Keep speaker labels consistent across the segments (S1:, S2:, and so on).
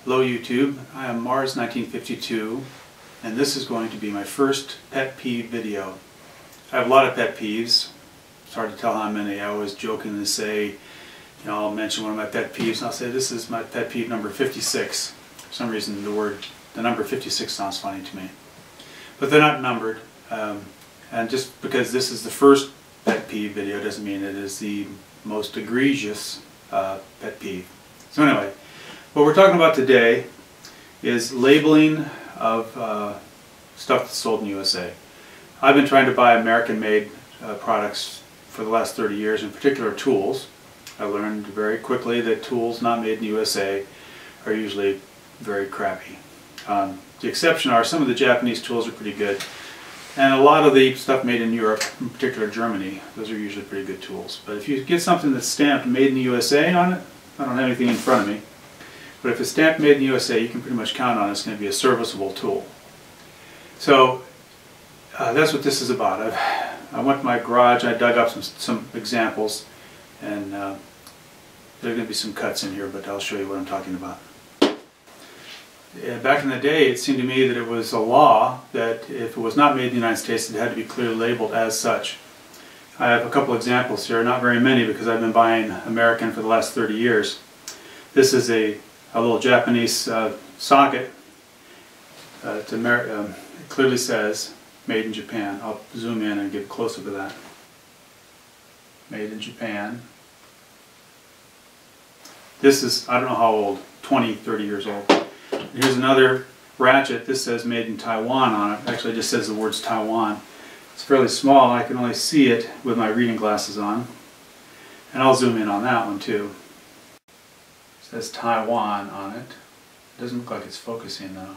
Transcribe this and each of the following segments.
S1: Hello YouTube, I am Mars 1952 and this is going to be my first pet peeve video. I have a lot of pet peeves. It's hard to tell how many. I always jokingly say, I'll mention one of my pet peeves and I'll say this is my pet peeve number 56. For some reason the number 56 sounds funny to me. But they're not numbered. And just because this is the first pet peeve video doesn't mean it is the most egregious pet peeve. So anyway, what we're talking about today is labeling of stuff that's sold in the USA. I've been trying to buy American-made products for the last 30 years, in particular tools. I learned very quickly that tools not made in the USA are usually very crappy. The exception are some of the Japanese tools are pretty good, and a lot of the stuff made in Europe, in particular Germany, those are usually pretty good tools. But if you get something that's stamped made in the USA on it, I don't have anything in front of me, but if it's stamped made in the USA, you can pretty much count on it's going to be a serviceable tool. So that's what this is about. I went to my garage, I dug up some examples, and there are going to be some cuts in here, but I'll show you what I'm talking about. Back in the day, it seemed to me that it was a law that if it was not made in the United States, it had to be clearly labeled as such. I have a couple examples here, not very many because I've been buying American for the last 30 years. This is a little Japanese socket. It clearly says made in Japan. I'll zoom in and give a close-up of that. Made in Japan. This is, I don't know how old, 20, 30 years old. Here's another ratchet. This says made in Taiwan on it. Actually, it just says the words Taiwan. It's fairly small. I can only see it with my reading glasses on. And I'll zoom in on that one too. It says Taiwan on it. It doesn't look like it's focusing though.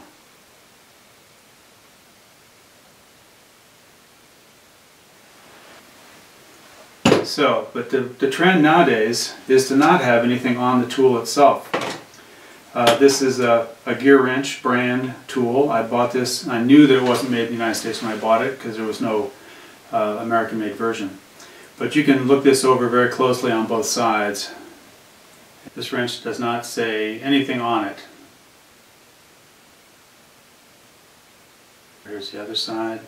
S1: So, but the trend nowadays is to not have anything on the tool itself. This is a gear wrench brand tool. I bought this. I knew that it wasn't made in the United States when I bought it because there was no American-made version. But you can look this over very closely on both sides. This wrench does not say anything on it. Here's the other side.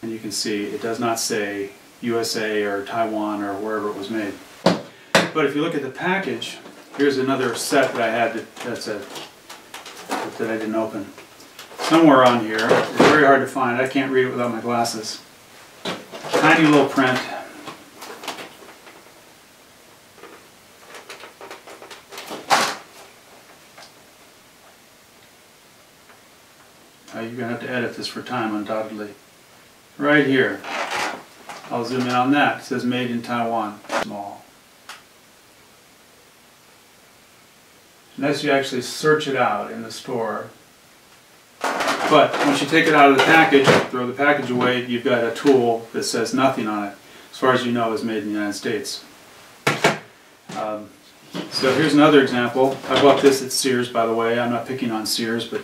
S1: And you can see it does not say USA or Taiwan or wherever it was made. But if you look at the package, here's another set that I had that I didn't open. Somewhere on here, it's very hard to find. I can't read it without my glasses. Tiny little print. You're going to have to edit this for time, undoubtedly. Right here. I'll zoom in on that. It says made in Taiwan. Small. Unless you actually search it out in the store. But once you take it out of the package, throw the package away, you've got a tool that says nothing on it. As far as you know, is made in the United States. So here's another example. I bought this at Sears, by the way. I'm not picking on Sears, but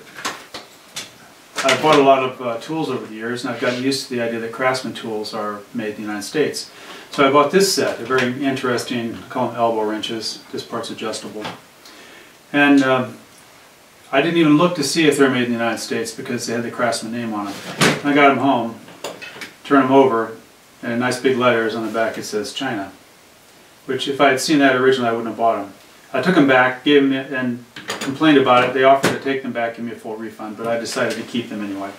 S1: I've bought a lot of tools over the years, and I've gotten used to the idea that Craftsman tools are made in the United States. So I bought this set, a very interesting, I call them elbow wrenches. This part's adjustable. And I didn't even look to see if they're made in the United States because they had the Craftsman name on them. I got them home, turn them over, and in nice big letters on the back it says China. Which if I had seen that originally I wouldn't have bought them. I took them back, gave them and complained about it. They offered to take them back, give me a full refund, but I decided to keep them anyway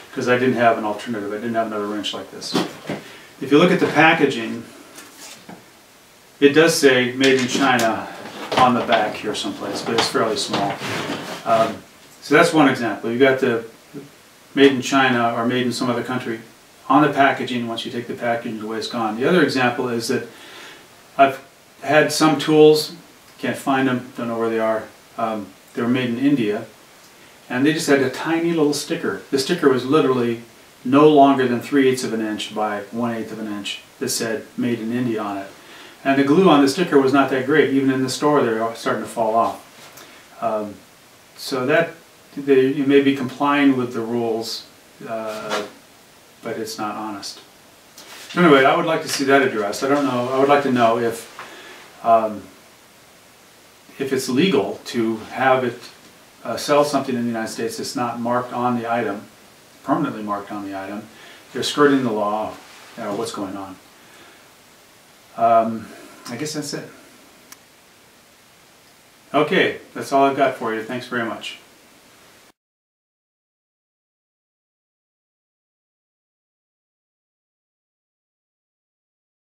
S1: because I didn't have an alternative. I didn't have another wrench like this. If you look at the packaging, it does say made in China on the back here someplace, but it's fairly small. So that's one example. You've got the made in China or made in some other country on the packaging. Once you take the packaging away, it's gone. The other example is that I've had some tools, can't find them, don't know where they are. They were made in India, and they just had a tiny little sticker. The sticker was literally no longer than 3/8 of an inch by 1/8 of an inch that said made in India on it. And the glue on the sticker was not that great. Even in the store they're starting to fall off. So that you may be complying with the rules, but it's not honest. So anyway, I would like to see that addressed. I don't know. I would like to know if it's legal to have it sell something in the United States that's not marked on the item, permanently marked on the item, they're skirting the law. What's going on? I guess that's it. Okay, that's all I've got for you. Thanks very much.